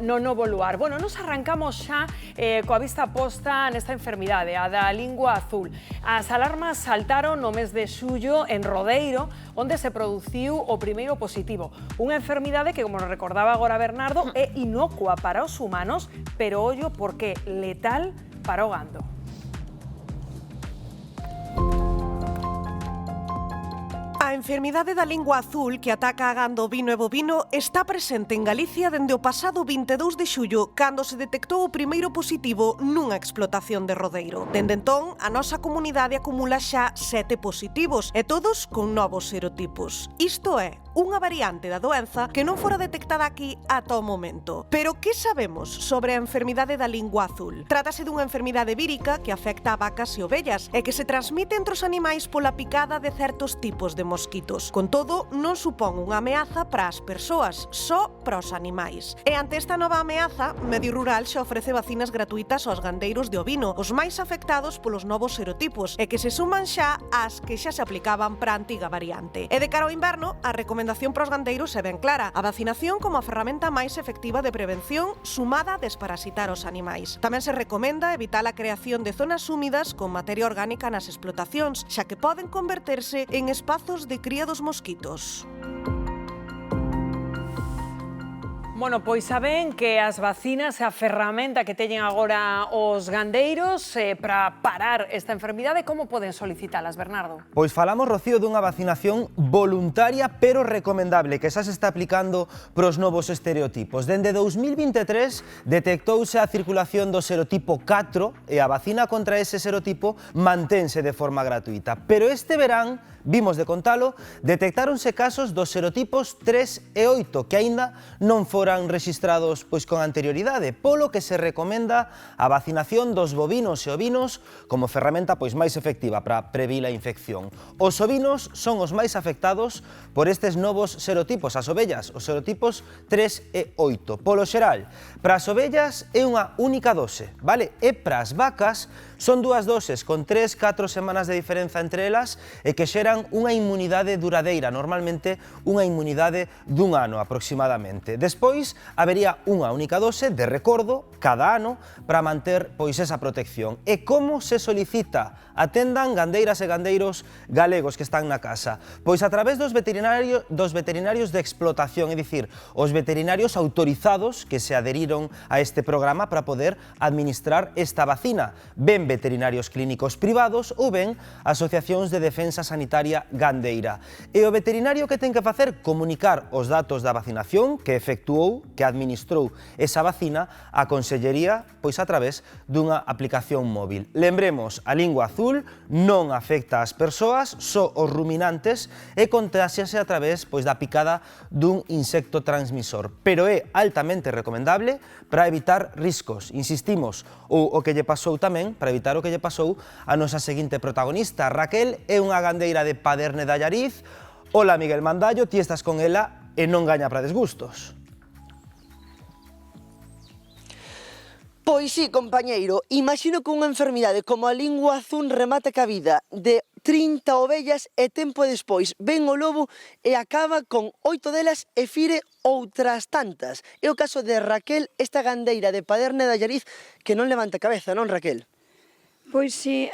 no novo luar. Bueno, nos arrancamos xa coa vista posta nesta enfermidade, a da lingua azul. As alarmas saltaron no mes de xullo en Rodeiro, onde se produciu o primeiro positivo. Unha enfermidade que, como nos recordaba agora Bernardo, é inocua para os humanos, pero ollo porque letal para o gando. A enfermidade da lingua azul que ataca a gando ovino e bovino está presente en Galicia dende o pasado 22 de xullo, cando se detectou o primeiro positivo nunha explotación de Rodeiro. Dende entón, a nosa comunidade acumula xa 7 positivos, e todos con novos serotipos. Isto é, unha variante da doenza que non fora detectada aquí ata o momento. Pero que sabemos sobre a enfermidade da lingua azul? Trátase dunha enfermidade vírica que afecta a vacas e ovellas e que se transmite entre os animais pola picada de certos tipos de mosquitos. Con todo, non supón unha ameaza para as persoas, só para os animais. E ante esta nova ameaza, Medio Rural xa ofrece vacinas gratuitas aos gandeiros de ovino, os máis afectados polos novos serotipos, e que se suman xa ás que xa se aplicaban para a antiga variante. E de cara ao inverno, a recomendación para os gandeiros é ben clara: a vacinación como a ferramenta máis efectiva de prevención sumada a desparasitar os animais. Tamén se recomenda evitar a creación de zonas húmidas con materia orgánica nas explotacións, xa que poden converterse en espazos de cría dos mosquitos. Bueno, pois saben que as vacinas é a ferramenta que teñen agora os gandeiros para parar esta enfermidade. Como poden solicitalas, Bernardo? Pois falamos, Rocío, dunha vacinación voluntaria pero recomendable que xa se está aplicando pros novos estereotipos. Dende 2023 detectouse a circulación do serotipo 4 e a vacina contra ese serotipo mantense de forma gratuita. Pero este verán, vimos de contalo, detectáronse casos dos serotipos 3 e 8 que aínda non foran rexistrados pois con anterioridade, polo que se recomenda a vacinación dos bovinos e ovinos como ferramenta pois máis efectiva para previr a infección. Os ovinos son os máis afectados por estes novos serotipos, as ovellas, os serotipos 3 e 8. Polo xeral, para as ovellas é unha única dose, vale? E para as vacas son 2 doses con 3-4 semanas de diferenza entre elas e que xeran unha inmunidade duradeira, normalmente unha inmunidade dun ano aproximadamente. Despois, habería unha única dose de recordo cada ano para manter pois esa protección. E como se solicita? Atendan gandeiras e gandeiros galegos que están na casa. Pois a través dos veterinarios de explotación, é dicir, os veterinarios autorizados que se adheriron a este programa para poder administrar esta vacina. Ben veterinarios clínicos privados ou ben asociacións de defensa sanitaria gandeira. E o veterinario que ten que facer? Comunicar os datos da vacinación que efectuou, que administrou esa vacina á Consellería, pois a través dunha aplicación móvil. Lembremos, a lingua azul non afecta ás persoas, só os ruminantes e contáxiase a través pois da picada dun insecto transmisor, pero é altamente recomendable para evitar riscos, insistimos, ou o que lle pasou tamén, para evitar o que lle pasou a nosa seguinte protagonista. Raquel é unha gandeira de Paderne de Allariz. Hola, Miguel Mandallo, ti estás con ela e non gaña para desgustos. Pois sí, compañeiro, imagino que unha enfermidade como a lingua azul remata ca vida de 30 ovellas e tempo despois ven o lobo e acaba con 8 delas e fire outras tantas. É o caso de Raquel, esta gandeira de Paderne de Allariz, que non levanta cabeza, non, Raquel? Pois sí,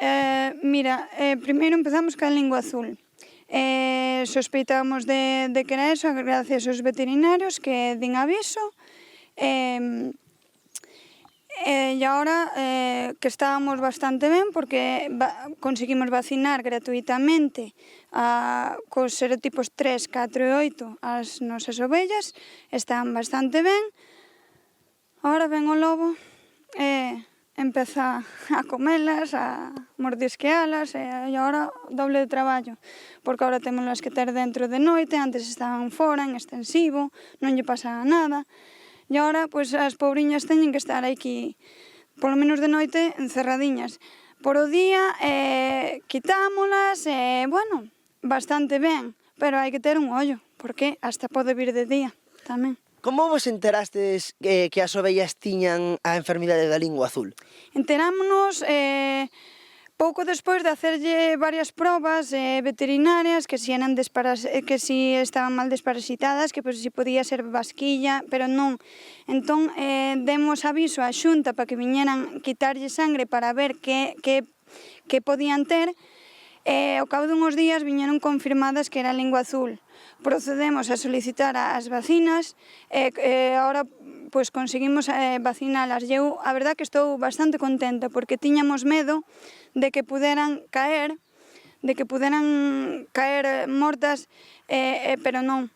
mira, primeiro empezamos ca lingua azul. Sospeitamos de que era eso gracias aos veterinarios que din aviso. E agora que estábamos bastante ben porque conseguimos vacinar gratuitamente cos serotipos 3, 4 e 8 as nosas ovellas, están bastante ben. Agora ven o lobo e empeza a comelas, a mordisquealas e agora doble de traballo, porque agora témolas que ter dentro de noite, antes estaban fora en extensivo, non lle pasaba nada. E agora, pois, as pobriñas teñen que estar aquí, polo menos de noite, encerradiñas. Por o día, quitámolas, bueno, bastante ben, pero hai que ter un ollo, porque hasta pode vir de día tamén. Como vos enterastes que as ovellas tiñan a enfermidade da lingua azul? Enterámonos Pouco despois de hacerlle varias probas veterinarias, que si estaban mal desparasitadas, que si podía ser vasquilla, pero non. Entón, demos aviso á Xunta para que viñeran quitarlle sangre para ver que podían ter, e ao cabo dunhos días viñeron confirmadas que era lingua azul. Procedemos a solicitar as vacinas e agora pois conseguimos vacinalas. Eu, a verdad que estou bastante contenta porque tiñamos medo de que puderan caer mortas, pero non,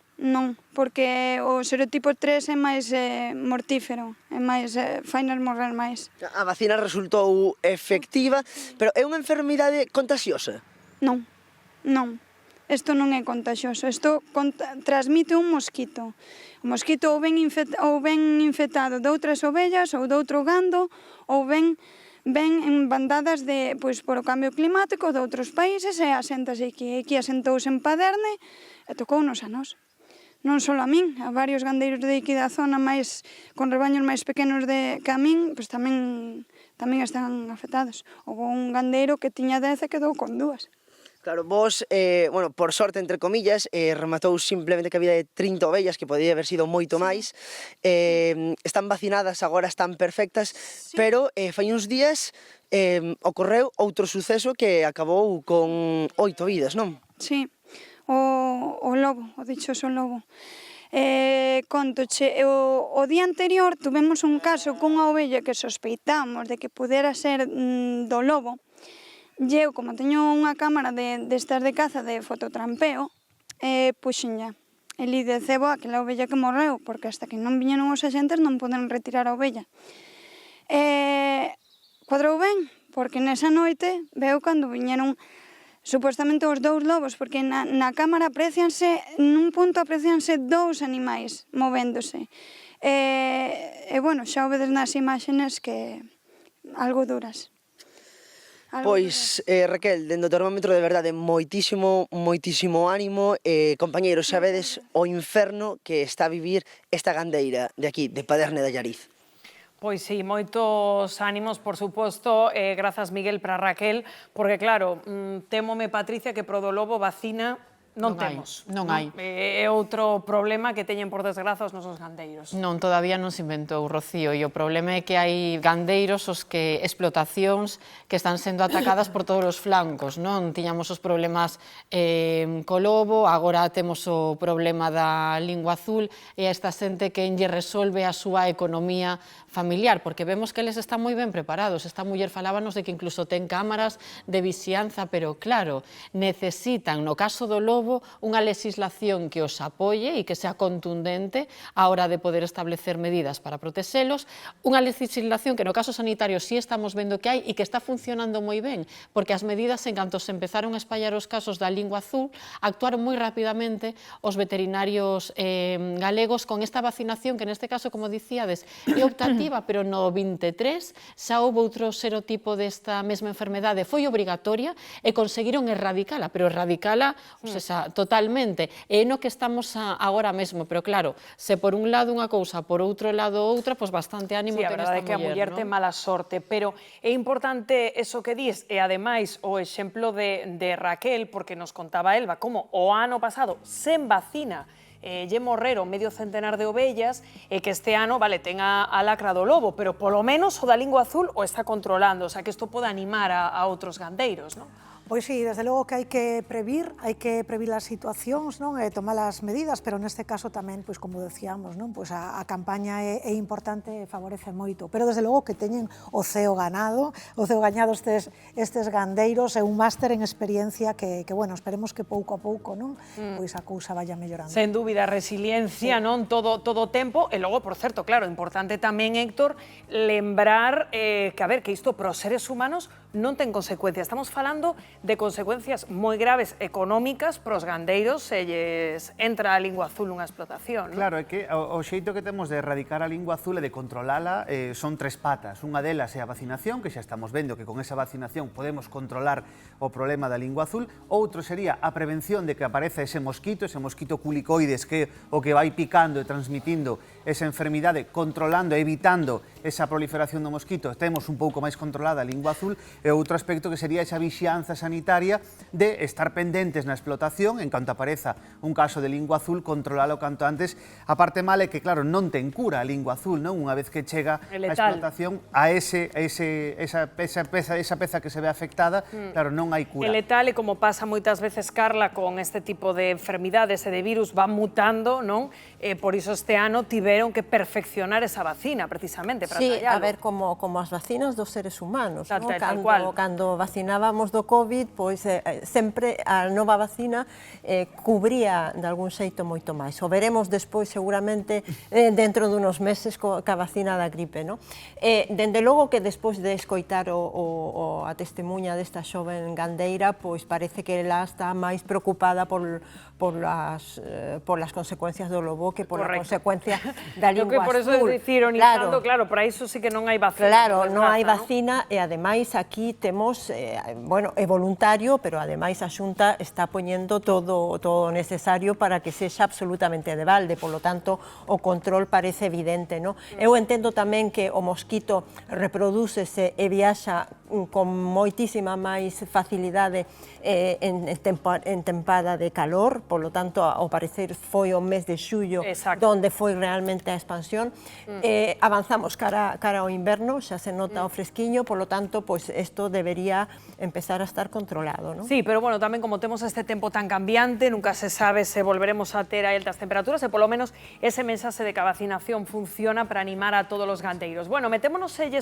porque o serotipo 3 é máis mortífero, é máis, fainos morrer máis. A vacina resultou efectiva, pero é unha enfermidade contagiosa? Non. Isto non é contaxioso, isto transmite un mosquito. O mosquito ou ben infectado de outras ovellas ou de outro gando, ou ben en bandadas pois, por o cambio climático de outros países e aséntase aquí. Aquí asentouse en Paderne e tocounos a nós. Non só a min, a varios gandeiros de aquí da zona con rebaños máis pequenos que a min, pois tamén están afectados. Houve un gandeiro que tiña 10 e quedou con 2. Claro, vos, por sorte, entre comillas, rematou simplemente que a vida de 30 ovellas, que podía haber sido moito máis. Están vacinadas, agora están perfectas, pero fai uns días ocorreu outro suceso que acabou con 8 vidas, non? Sí, o lobo, o dichoso lobo. Contoche, o día anterior tuvemos un caso cunha ovella que sospeitamos de que pudera ser do lobo. Eu, como teño unha cámara destas de caza de fototrampeo, puxenlla. Eli de cebo aquela ovella que morreu, porque hasta que non viñeron os axentes non poden retirar a ovella. Cuadrou ben, porque nesa noite veu cando viñeron supuestamente os 2 lobos, porque na cámara nun punto aprecianse 2 animais movéndose. Bueno, xa o vedes nas imaxes que algo duras. Pois, Raquel, dende o termómetro de verdade moitísimo ánimo. Compañeiros, sabedes o inferno que está a vivir esta gandeira de aquí, de Paderne de Allariz. Pois sí, moitos ánimos, por suposto, grazas Miguel para Raquel, porque claro, témome, Patricia, que pro do lobo vacina non temos. Non hai. É outro problema que teñen, por desgraza, os nosos gandeiros. Non, todavía non se inventou, Rocío, e o problema é que hai gandeiros os que explotacións que están sendo atacadas por todos os flancos, non? Tiñamos os problemas co lobo, agora temos o problema da lingua azul e a esta xente que lle resolve a súa economía familiar, porque vemos que eles están moi ben preparados. Esta muller falábanos de que incluso ten cámaras de vixianza, pero claro, necesitan, no caso do lobo, unha legislación que os apoie e que sea contundente á hora de poder establecer medidas para protexelos, unha legislación que no caso sanitario sí estamos vendo que hai e que está funcionando moi ben, porque as medidas, en canto se empezaron a espallar os casos da lingua azul, actuaron moi rapidamente os veterinarios galegos con esta vacinación, que neste caso, como dicíades, é optativa, pero no 23 xa houve outro serotipo desta mesma enfermedade, foi obrigatoria e conseguiron erradicala, pero erradicala, totalmente, é no que estamos agora mesmo, pero claro, se por un lado unha cousa, por outro lado outra, pois bastante ánimo ten esta muller. Sí, a verdade é que a muller ten mala sorte, pero é importante eso que dis, e ademais o exemplo de Raquel, porque nos contaba Elba, como o ano pasado, sen vacina, lle morreron medio centenar de ovellas e que este ano, vale, ten a lacra do lobo, pero polo menos o da lingua azul o está controlando, o sea que isto pode animar a outros gandeiros, non? Pois sí, desde logo que hai que previr as situacións, non? E tomar as medidas, pero neste caso tamén, pois como decíamos, non? Pois a campaña é importante e favorece moito, pero desde logo que teñen o ceo gañado estes gandeiros e un máster en experiencia que bueno, esperemos que pouco a pouco, non? Pois a cousa vaya mellorando. Sen dúbida, resiliencia, non? Todo o tempo, e logo, por certo, claro, importante tamén, Héctor, lembrar que, a ver, que isto para os seres humanos non ten consecuencias. Estamos falando de consecuencias moi graves económicas para os gandeiros se lles entra a lingua azul nunha explotación, non? Claro, é que o xeito que temos de erradicar a lingua azul e de controlala son 3 patas. Unha delas é a vacinación, que xa estamos vendo que con esa vacinación podemos controlar o problema da lingua azul. Outro sería a prevención de que apareza ese mosquito culicoides, que é o que vai picando e transmitindo esa enfermidade, controlando e evitando esa proliferación do mosquito. Temos un pouco máis controlada a lingua azul. E outro aspecto que sería esa vixianza sanitaria de estar pendentes na explotación, en canto apareza un caso de lingua azul, controlalo canto antes. A parte mal é que, claro, non ten cura a lingua azul, non? Unha vez que chega a explotación a esa peza que se ve afectada, claro, non hai cura. É letal e como pasa moitas veces, Carla, con este tipo de enfermidades e de virus van mutando, non? Por iso este ano tiveron que perfeccionar esa vacina, precisamente, para Sí, tallalo. a ver, como as vacinas dos seres humanos, Tal ¿no? cual. Cando vacinábamos do COVID, pois sempre a nova vacina cubría de algún xeito moito máis. O veremos despois seguramente dentro dunos meses ca vacina da gripe, ¿no? Dende logo que despois de escoitar a testemunha desta xoven gandeira, pois parece que ela está máis preocupada por las consecuencias do lobo que por a consecuencia da lingua azul. Por eso dicir, ironizando, claro, para iso sí que non hai vacina. Claro, non hai vacina e ademais aquí temos, bueno, é voluntario, pero ademais a Xunta está poñendo todo o necesario para que sexa absolutamente de balde, polo tanto o control parece evidente, no? Eu entendo tamén que o mosquito reprodúcese e viaxa con moitísima máis facilidade en tempada de calor, polo tanto, ao parecer foi o mes de xullo onde foi realmente a expansión. Avanzamos cara ao inverno, xa se nota o fresquiño, polo tanto, pois isto debería empezar a estar controlado, non? Sí, pero bueno, tamén como temos este tempo tan cambiante, nunca se sabe se volveremos a ter a altas temperaturas e polo menos ese mensaxe de que a vacinación funciona para animar a todos os gandeiros. Bueno, metémonos